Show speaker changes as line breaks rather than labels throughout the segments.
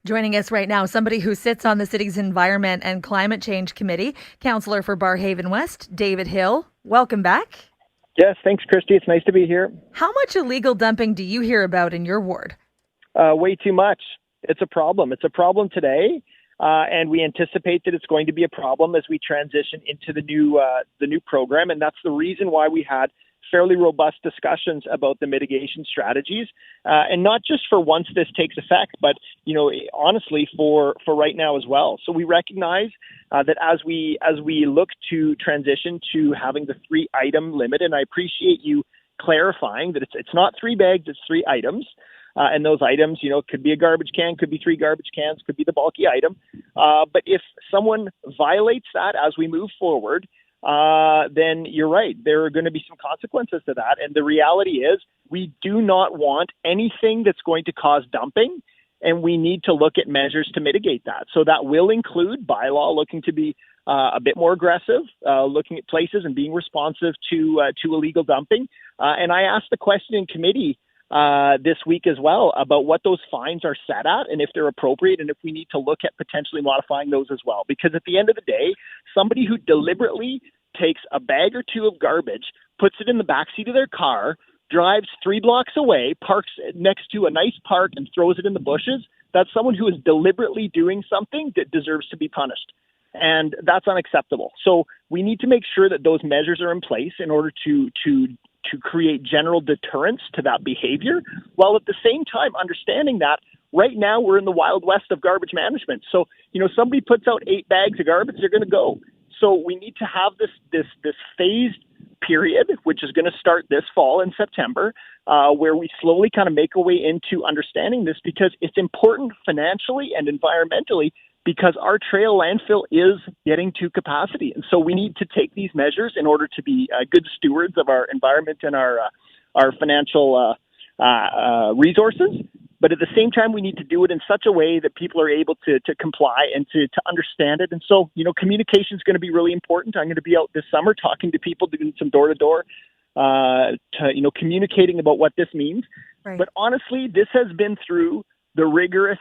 Joining us right now, somebody who sits on the city's Environment and Climate Change Committee, Councillor for Barrhaven West, David Hill. Welcome back.
Yes, thanks, Christy. It's nice to be here.
How much illegal dumping do you hear about in your ward?
Way too much. It's a problem. It's a problem today, and we anticipate that it's going to be a problem as we transition into the new program, and that's the reason why we had fairly robust discussions about the mitigation strategies, and not just for once this takes effect, but honestly for right now as well. So we recognize that as we look to transition to having the 3-item limit, and I appreciate you clarifying that it's not 3 bags, it's 3 items. And those items, could be a garbage can, could be 3 garbage cans, could be the bulky item. But if someone violates that as we move forward, then you're right. There are going to be some consequences to that. And the reality is we do not want anything that's going to cause dumping, and we need to look at measures to mitigate that. So that will include bylaw looking to be a bit more aggressive, looking at places and being responsive to illegal dumping. And I asked the question in committee this week as well about what those fines are set at and if they're appropriate and if we need to look at potentially modifying those as well. Because at the end of the day, somebody who deliberately takes a bag or 2 of garbage, puts it in the backseat of their car, drives 3 blocks away, parks next to a nice park and throws it in the bushes, that's someone who is deliberately doing something that deserves to be punished. And that's unacceptable. So we need to make sure that those measures are in place in order to create general deterrence to that behavior, while at the same time understanding that right now we're in the Wild West of garbage management. So, somebody puts out 8 bags of garbage, they're going to go. So we need to have this phased period, which is going to start this fall in September, where we slowly kind of make our way into understanding this, because it's important financially and environmentally, because our trail landfill is getting to capacity. And so we need to take these measures in order to be good stewards of our environment and our financial resources. But at the same time, we need to do it in such a way that people are able to comply and to understand it. And so, communication is going to be really important. I'm going to be out this summer talking to people, doing some door-to-door, communicating about what this means.
Right.
But honestly, this has been through the rigorous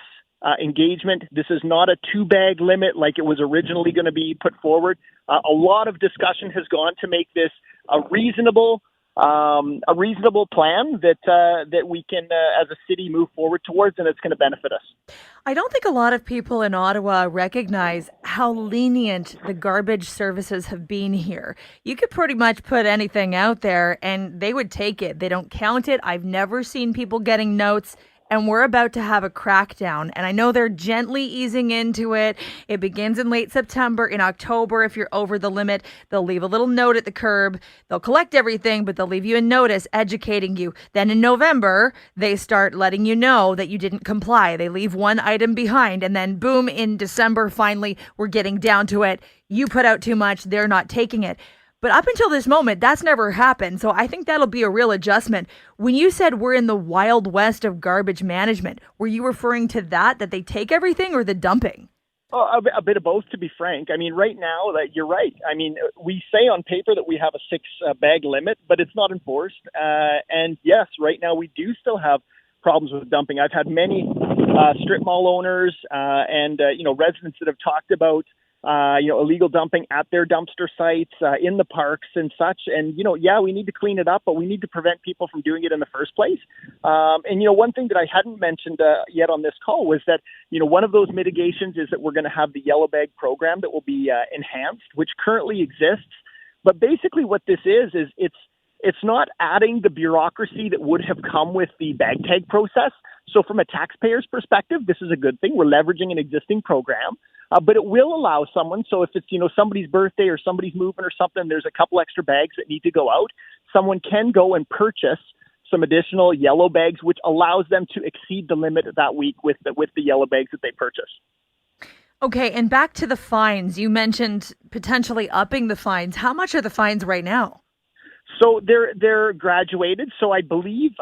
engagement. This is not a 2-bag limit like it was originally going to be put forward. A lot of discussion has gone to make this a reasonable plan that we can, as a city, move forward towards, and it's going to benefit us.
I don't think a lot of people in Ottawa recognize how lenient the garbage services have been here. You could pretty much put anything out there and they would take it. They don't count it. I've never seen people getting notes. And we're about to have a crackdown. And I know they're gently easing into it. It begins in late September. In October, if you're over the limit, they'll leave a little note at the curb. They'll collect everything, but they'll leave you a notice educating you. Then in November, they start letting you know that you didn't comply. They leave 1 item behind. And then boom, in December, finally, we're getting down to it. You put out too much. They're not taking it. But up until this moment, that's never happened. So I think that'll be a real adjustment. When you said we're in the Wild West of garbage management, were you referring to that they take everything, or the dumping?
Oh, a bit of both, to be frank. I mean, right now, you're right. I mean, we say on paper that we have a 6-bag limit, but it's not enforced. And yes, right now we do still have problems with dumping. I've had many strip mall owners and residents that have talked about illegal dumping at their dumpster sites, in the parks and such. And, we need to clean it up, but we need to prevent people from doing it in the first place. One thing that I hadn't mentioned yet on this call was that, one of those mitigations is that we're going to have the yellow bag program that will be enhanced, which currently exists. But basically what this is it's not adding the bureaucracy that would have come with the bag tag process. So from a taxpayer's perspective, this is a good thing. We're leveraging an existing program, but it will allow someone. So if it's, somebody's birthday or somebody's moving or something, there's a couple extra bags that need to go out. Someone can go and purchase some additional yellow bags, which allows them to exceed the limit that week with the yellow bags that they purchase.
Okay. And back to the fines. You mentioned potentially upping the fines. How much are the fines right now?
So they're graduated. So I believe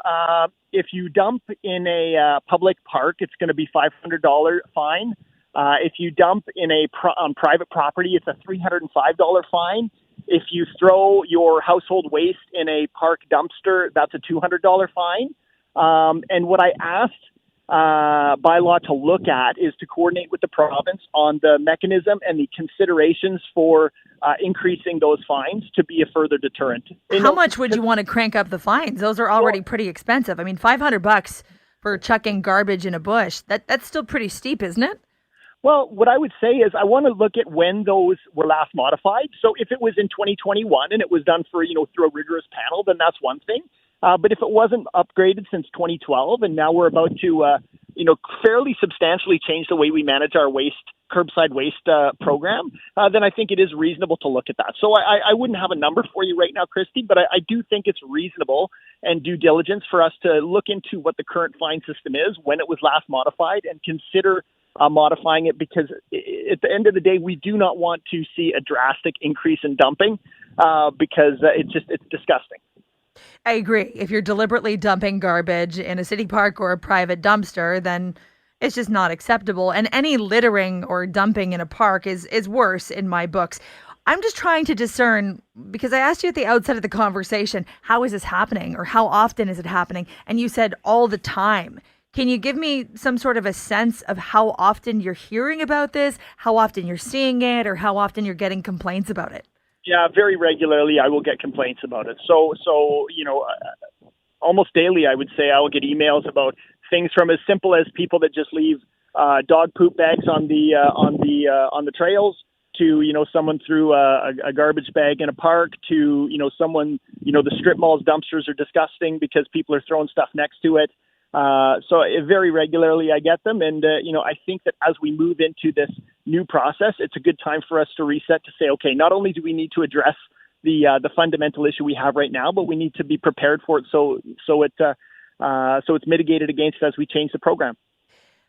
if you dump in a public park, it's going to be $500 fine. If you dump on private property, it's a $305 fine. If you throw your household waste in a park dumpster, that's a $200 fine. And what I asked bylaw to look at is to coordinate with the province on the mechanism and the considerations for increasing those fines to be a further deterrent.
How much would you want to crank up the fines? Those are already pretty expensive. I mean, $500 for chucking garbage in a bush, that's still pretty steep, isn't it?
Well, what I would say is I want to look at when those were last modified. So if it was in 2021 and it was done for, through a rigorous panel, then that's one thing. But if it wasn't upgraded since 2012 and now we're about to, fairly substantially change the way we manage our curbside waste program, then I think it is reasonable to look at that. So I wouldn't have a number for you right now, Christy, but I do think it's reasonable and due diligence for us to look into what the current fine system is, when it was last modified, and consider modifying it, because at the end of the day, we do not want to see a drastic increase in dumping because it's disgusting.
I agree. If you're deliberately dumping garbage in a city park or a private dumpster, then it's just not acceptable. And any littering or dumping in a park is worse in my books. I'm just trying to discern, because I asked you at the outset of the conversation, how is this happening or how often is it happening? And you said all the time. Can you give me some sort of a sense of how often you're hearing about this, how often you're seeing it, or how often you're getting complaints about it?
Yeah, very regularly I will get complaints about it. So almost daily I would say I will get emails about things from as simple as people that just leave dog poop bags on the trails to someone threw a garbage bag in a park to someone the strip malls dumpsters are disgusting because people are throwing stuff next to it. So very regularly I get them. And, I think that as we move into this new process, it's a good time for us to reset, to say, okay, not only do we need to address the fundamental issue we have right now, but we need to be prepared for it so it's mitigated against as we change the program.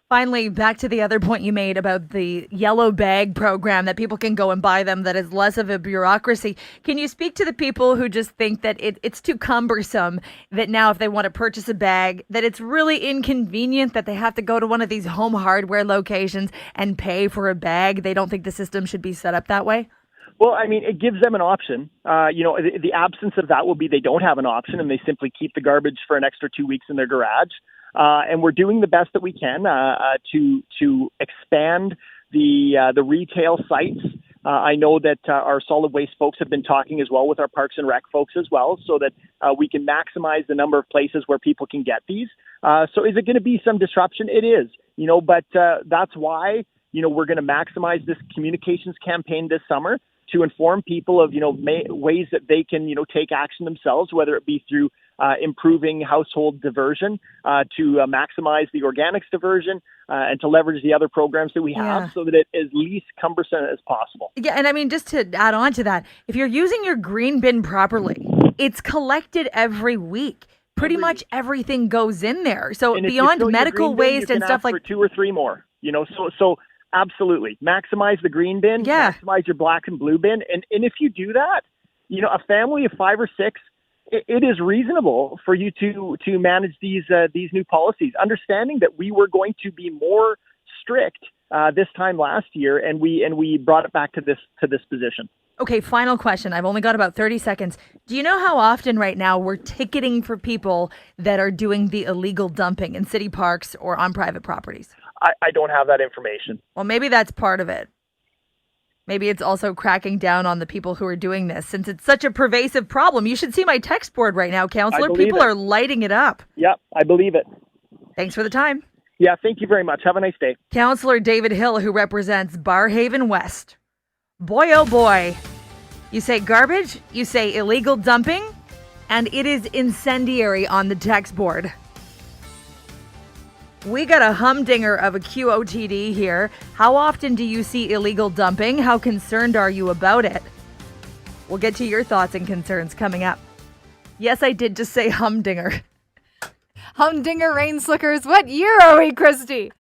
Finally, back to the other point you made about the yellow bag program, that people can go and buy them, that is less of a bureaucracy. Can you speak to the people who just think that it's too cumbersome, that now if they want to purchase a bag, that it's really inconvenient, that they have to go to one of these home hardware locations and pay for a bag? They don't think the system should be set up that way?
Well, I mean, it gives them an option. The absence of that will be they don't have an option and they simply keep the garbage for an extra 2 weeks in their garage. And we're doing the best that we can to expand the retail sites. I know that our solid waste folks have been talking as well with our Parks and Rec folks as well, so that we can maximize the number of places where people can get these. So is it going to be some disruption? It is, but that's why, we're going to maximize this communications campaign this summer to inform people of, ways that they can, take action themselves, whether it be through improving household diversion, to maximize the organics diversion, and to leverage the other programs that we have so that it is least cumbersome as possible.
Yeah, and I mean, just to add on to that, if you're using your green bin properly, it's collected every week. Pretty much everything goes in there. So beyond medical waste and stuff like
for 2 or 3 more, so absolutely maximize the green bin, maximize your black and blue bin. And if you do that, a family of 5 or 6, it is reasonable for you to manage these new policies, understanding that we were going to be more strict this time last year, and we brought it back to this position.
Okay, final question. I've only got about 30 seconds. Do you know how often right now we're ticketing for people that are doing the illegal dumping in city parks or on private properties?
I don't have that information.
Well, maybe that's part of it. Maybe it's also cracking down on the people who are doing this, since it's such a pervasive problem. You should see my text board right now, Councillor. People are lighting it up.
Yeah, I believe it.
Thanks for the time.
Yeah, thank you very much. Have a nice day.
Councillor David Hill, who represents Barrhaven West. Boy, oh boy. You say garbage, you say illegal dumping, and it is incendiary on the text board. We got a humdinger of a QOTD here. How often do you see illegal dumping? How concerned are you about it? We'll get to your thoughts and concerns coming up. Yes, I did just say humdinger.
Humdinger rain slickers. What year are we, Christy?